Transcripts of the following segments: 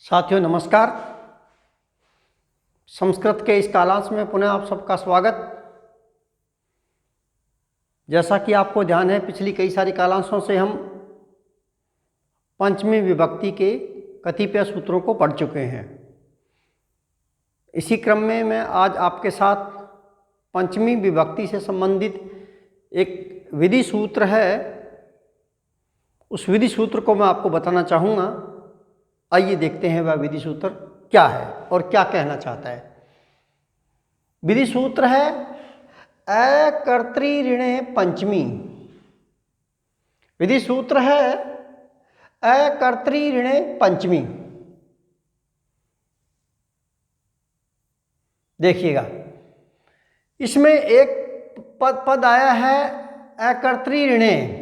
साथियों नमस्कार। संस्कृत के इस कालांश में पुनः आप सबका स्वागत। जैसा कि आपको ध्यान है, पिछली कई सारी कालांशों से हम पंचमी विभक्ति के कतिपय सूत्रों को पढ़ चुके हैं। इसी क्रम में मैं आज आपके साथ पंचमी विभक्ति से संबंधित एक विधि सूत्र है, उस विधि सूत्र को मैं आपको बताना चाहूँगा। आइए देखते हैं वह विधि सूत्र क्या है और क्या कहना चाहता है। विधि सूत्र है अकर्तृ ऋणे पंचमी। विधि सूत्र है अकर्तृ ऋणे पंचमी। देखिएगा, इसमें एक पद आया है अकर्तृ ऋणे।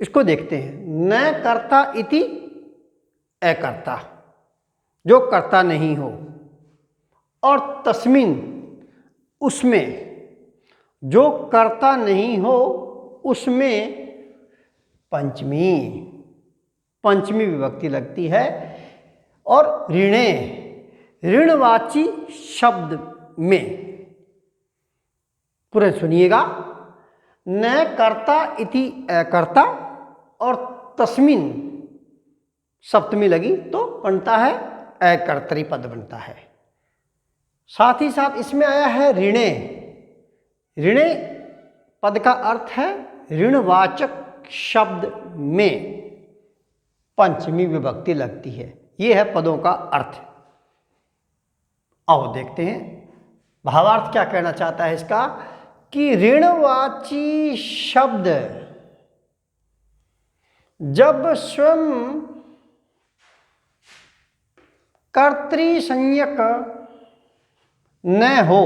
इसको देखते हैं। न कर्ता इति अकर्ता, जो कर्ता नहीं हो, और तस्मिन, उसमें, जो कर्ता नहीं हो उसमें पंचमी पंचमी विभक्ति लगती है। और ऋणे, ऋणवाची शब्द में, पूरे सुनिएगा, न कर्ता इति अकर्ता और तस्मिन सप्तमी लगी तो बनता है अकर्तृ पद बनता है। साथ ही साथ इसमें आया है ऋणे। ऋणे पद का अर्थ है ऋणवाचक शब्द में पंचमी विभक्ति लगती है। ये है पदों का अर्थ। आओ देखते हैं भावार्थ क्या कहना चाहता है इसका, कि ऋणवाची शब्द जब स्वयं कर्तृसंज्ञक न हो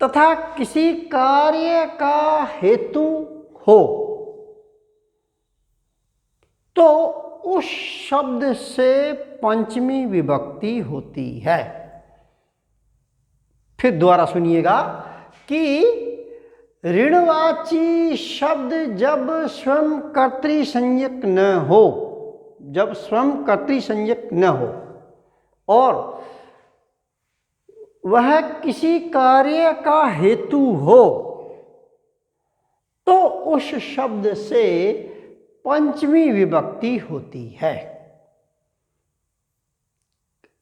तथा किसी कार्य का हेतु हो तो उस शब्द से पंचमी विभक्ति होती है। फिर दोबारा सुनिएगा कि ऋणवाची शब्द जब स्वयं कर्तृसंज्ञक न हो, जब स्वयं कर्तृसंज्ञक न हो और वह किसी कार्य का हेतु हो तो उस शब्द से पंचमी विभक्ति होती है।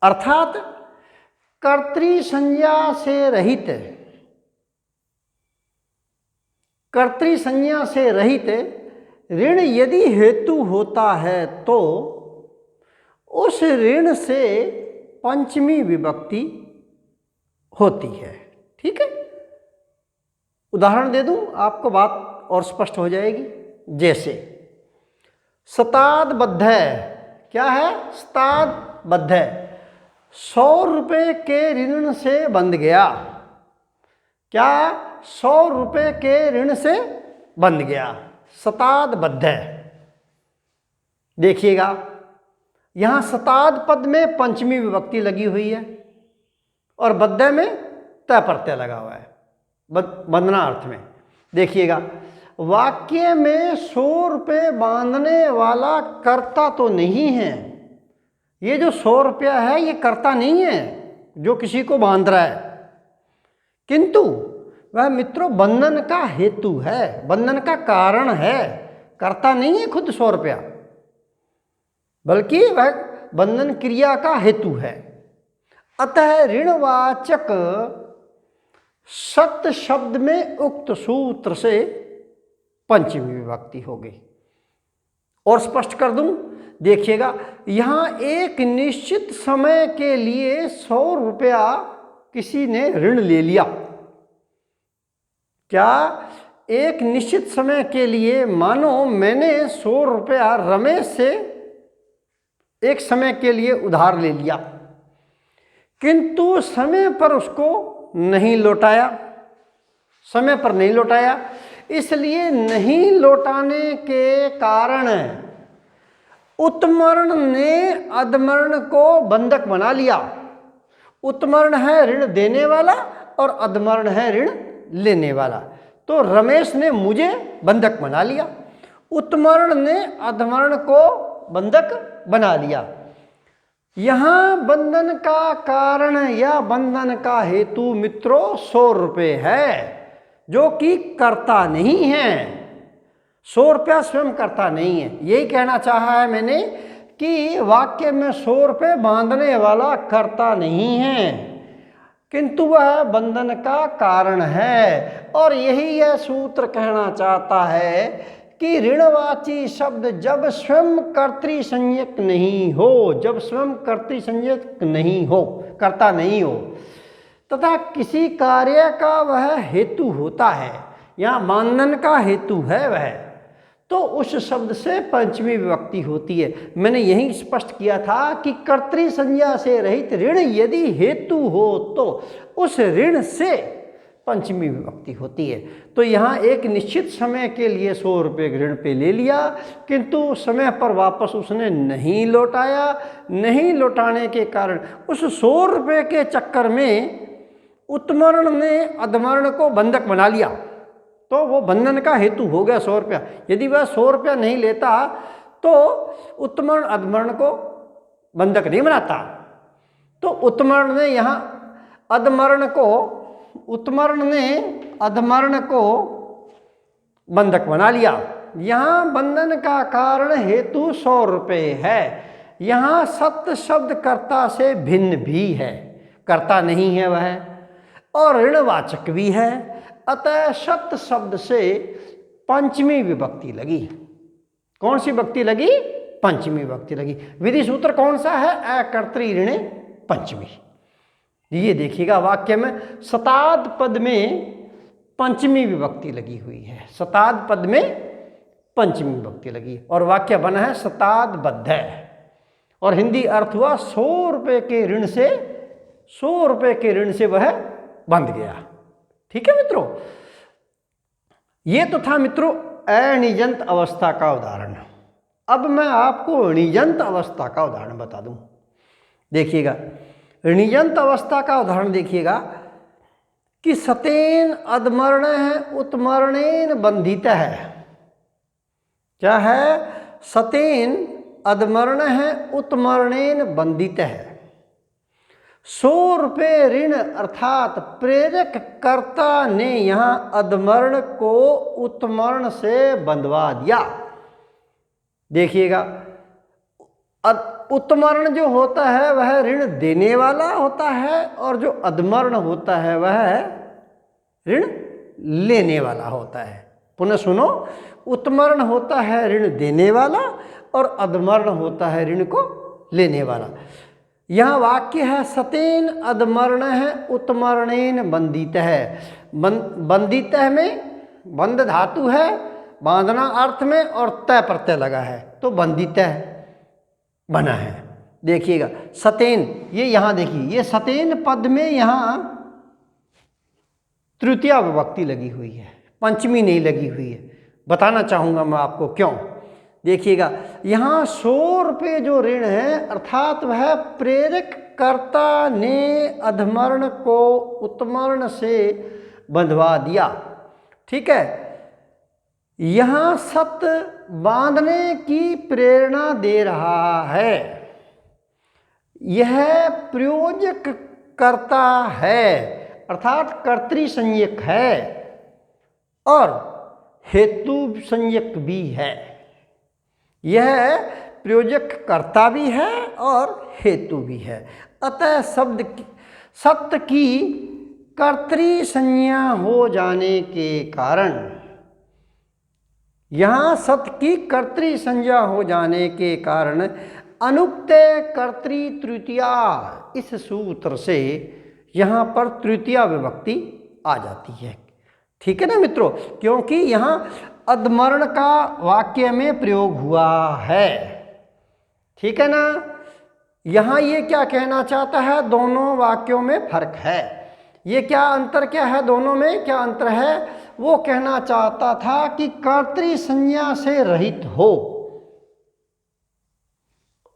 अर्थात कर्तृसंज्ञा से रहित, कर्तृसंज्ञा से रहित ऋण यदि हेतु होता है तो उस ऋण से पंचमी विभक्ति होती है। ठीक है, उदाहरण दे दूं आपको, बात और स्पष्ट हो जाएगी। जैसे शताद्बद्ध, क्या है? शताद्बद्ध, 100 रुपये के ऋण से बंध गया। क्या? 100 रुपये के ऋण से बंध गया। शताद्बद्ध। देखिएगा, यहां शताद पद में पंचमी विभक्ति लगी हुई है और बद्ध में तय प्रत्यय लगा हुआ है बंधना अर्थ में। देखिएगा, वाक्य में 100 रुपये बांधने वाला कर्ता तो नहीं है। ये जो 100 रुपया है ये कर्ता नहीं है जो किसी को बांध रहा है, किंतु वह मित्रों बंधन का हेतु है, बंधन का कारण है। कर्ता नहीं है खुद 100 रुपया, बल्कि वह बंधन क्रिया का हेतु है। अतः ऋणवाचक सत्य शब्द में उक्त सूत्र से पंचमी विभक्ति हो गई। और स्पष्ट कर दूं, देखिएगा, यहां एक निश्चित समय के लिए 100 रुपया किसी ने ऋण ले लिया। क्या? एक निश्चित समय के लिए, मानो मैंने 100 रुपया रमेश से एक समय के लिए उधार ले लिया, किंतु समय पर उसको नहीं लौटाया, समय पर नहीं लौटाया। इसलिए नहीं लौटाने के कारण उत्मर्ण ने अधमर्ण को बंधक बना लिया। उत्मर्ण है ऋण देने वाला और अधमर्ण है ऋण लेने वाला। तो रमेश ने मुझे बंधक बना लिया उत्तमर्ण ने अधमर्ण को बंधक बना लिया। यहां बंधन का कारण या बंधन का हेतु मित्रों 100 रुपये है, जो कि कर्ता नहीं है। 100 रुपया स्वयं कर्ता नहीं है। यही कहना चाहा है मैंने कि वाक्य में 100 रुपये बांधने वाला कर्ता नहीं है, किंतु वह बंधन का कारण है। और यही यह सूत्र कहना चाहता है कि ऋणवाची शब्द जब स्वयं कर्तृसंज्ञक नहीं हो, जब स्वयं कर्तृसंज्ञक नहीं हो, कर्ता नहीं हो, तथा किसी कार्य का वह हेतु होता है, यहाँ बंधन का हेतु है वह, तो उस शब्द से पंचमी विभक्ति होती है। मैंने यही स्पष्ट किया था कि कर्तृसंज्ञा से रहित ऋण यदि हेतु हो तो उस ऋण से पंचमी विभक्ति होती है। तो यहाँ एक निश्चित समय के लिए 100 रुपये ऋण पे ले लिया, किंतु समय पर वापस उसने नहीं लौटाया। नहीं लौटाने के कारण उस 100 रुपये के चक्कर में उत्तमर्ण ने अधमर्ण को बंधक बना लिया, तो वो बंधन का हेतु हो गया 100 रुपया। यदि वह 100 रुपया नहीं लेता तो उत्तमर्ण अधमर्ण को बंधक नहीं बनाता। तो उत्तमर्ण ने यहाँ अधमर्ण को, उत्तमर्ण ने अधमर्ण को बंधक बना लिया। यहाँ बंधन का कारण हेतु 100 रुपये है। यहाँ सत्य शब्द कर्ता से भिन्न भी है, कर्ता नहीं है वह, और ऋणवाचक भी है। अतः सत्य शब्द से पंचमी विभक्ति लगी। कौन सी विभक्ति लगी? पंचमी विभक्ति लगी। विधि सूत्र कौन सा है? अकर्तृ ऋणे पंचमी। ये देखिएगा वाक्य में शताद पद में पंचमी विभक्ति लगी हुई है, शताद पद में पंचमी विभक्ति लगी, और वाक्य बना है शताद बद्ध है। और हिंदी अर्थ हुआ 100 रुपये के ऋण से, 100 रुपये के ऋण से वह बंध गया। ठीक है मित्रों, ये तो था मित्रों अनिजंत अवस्था का उदाहरण। अब मैं आपको ऋणिजंत अवस्था का उदाहरण बता दूं। देखिएगा, ऋणिजंत अवस्था का उदाहरण देखिएगा कि सतेन अधमर्ण है उत्मर्णेन बंधित है। क्या है? सतेन अधमर्ण है उत्मर्णेन बंधित है। 100 रुपये ऋण अर्थात प्रेरक कर्ता ने यहाँ अधमर्ण को उत्मर्ण से बंधवा दिया। देखिएगा, उत्मर्ण जो होता है वह ऋण देने वाला होता है, और जो अधमर्ण होता है वह ऋण लेने वाला होता है। पुनः सुनो, उत्मर्ण होता है ऋण देने वाला और अधमर्ण होता है ऋण को लेने वाला। यहाँ वाक्य है सतेन अधमर्ण है उत्मर्णेन बंधित है। बंधित में बंध धातु है, बांधना अर्थ में, और तय प्रत्यय लगा है, तो बंधित बना है। देखिएगा सतेन, ये यहाँ देखिए, ये सतेन पद में यहाँ तृतीया विभक्ति लगी हुई है, पंचमी नहीं लगी हुई है। बताना चाहूँगा मैं आपको क्यों। देखिएगा, यहाँ 100 रुपये जो ऋण है अर्थात वह प्रेरक कर्ता ने अधमर्ण को उत्मर्ण से बंधवा दिया। ठीक है, यहाँ सत्य बांधने की प्रेरणा दे रहा है। यह प्रयोजक कर्ता है अर्थात कर्तृसंज्ञक है और हेतु संज्ञक भी है। यह प्रयोजक कर्ता भी है और हेतु भी है। अतः सत्य की कर्तृसंज्ञा हो जाने के कारण, यहाँ सत्य की कर्तृसंज्ञा हो जाने के कारण अनुक्त कर्तृ तृतीया, इस सूत्र से यहाँ पर तृतीया विभक्ति आ जाती है। ठीक है ना मित्रों, क्योंकि यहाँ अधमर्ण का वाक्य में प्रयोग हुआ है। ठीक है ना, यहाँ ये क्या कहना चाहता है, दोनों वाक्यों में फर्क है। ये क्या अंतर, क्या है दोनों में, क्या अंतर है? वो कहना चाहता था कि कर्तृ संज्ञा से रहित हो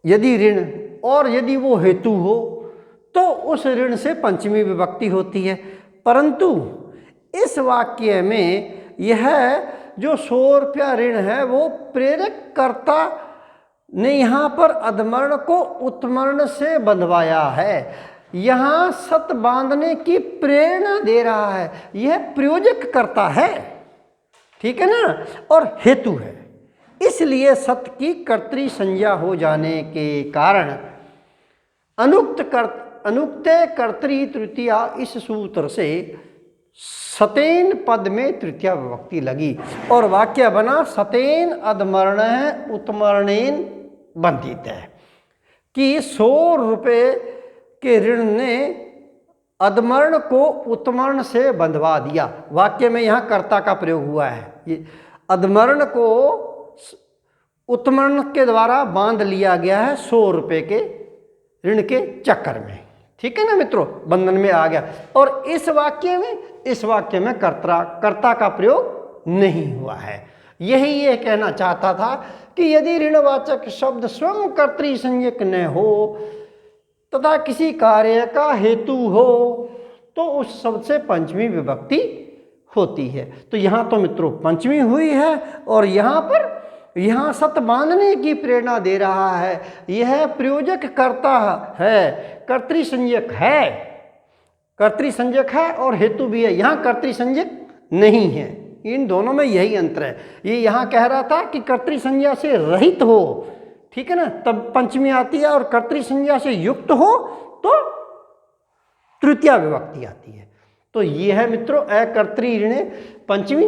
यदि ऋण, और यदि वो हेतु हो तो उस ऋण से पंचमी विभक्ति होती है। परंतु इस वाक्य में यह जो 100 रुपया ऋण है वो प्रेरक कर्ता ने यहाँ पर अधमर्ण को उत्मर्ण से बंधवाया है। यहाँ सत बांधने की प्रेरणा दे रहा है, यह प्रयोजक करता है, ठीक है ना, और हेतु है। इसलिए सत की कर्तृ संज्ञा हो जाने के कारण अनुक्ते कर्तृ तृतीया इस सूत्र से सतेन पद में तृतीया विभक्ति लगी और वाक्य बना सतेन अधमर्ण उत्मर्णेन बंधित है कि 100 रुपये के ऋण ने अधमर्ण को उत्मर्ण से बंधवा दिया। वाक्य में यहाँ कर्ता का प्रयोग हुआ है, ये अधमर्ण को उत्मर्ण के द्वारा बांध लिया गया है 100 रुपये के ऋण के चक्कर में, ठीक है ना मित्रों, बंधन में आ गया। और इस वाक्य में कर्ता का प्रयोग नहीं हुआ है। यही ये कहना चाहता था कि यदि ऋणवाचक शब्द स्वयं कर्तृ संज्ञक न हो तथा किसी कार्य का हेतु हो तो उस शब्द से पंचमी विभक्ति होती है। तो यहाँ तो मित्रों पंचमी हुई है और यहाँ सत बांधने की प्रेरणा दे रहा है। यह प्रयोजक करता है, कर्तृसंज्ञक है और हेतु भी है। यहाँ कर्तृसंज्ञक नहीं है, इन दोनों में यही अंतर है। ये यहाँ कह रहा था कि कर्तृसंज्ञा से रहित हो, ठीक है ना, तब पंचमी आती है, और कर्तृसंज्ञा से युक्त हो तो तृतीया विभक्ति आती है। तो ये है मित्रों अकर्तृ ऋणे पंचमी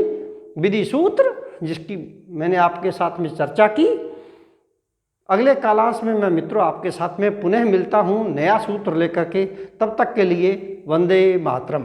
विधि सूत्र, जिसकी मैंने आपके साथ में चर्चा की। अगले कालांश में मैं मित्रों आपके साथ में पुनः मिलता हूँ नया सूत्र लेकर के। तब तक के लिए वंदे मातरम।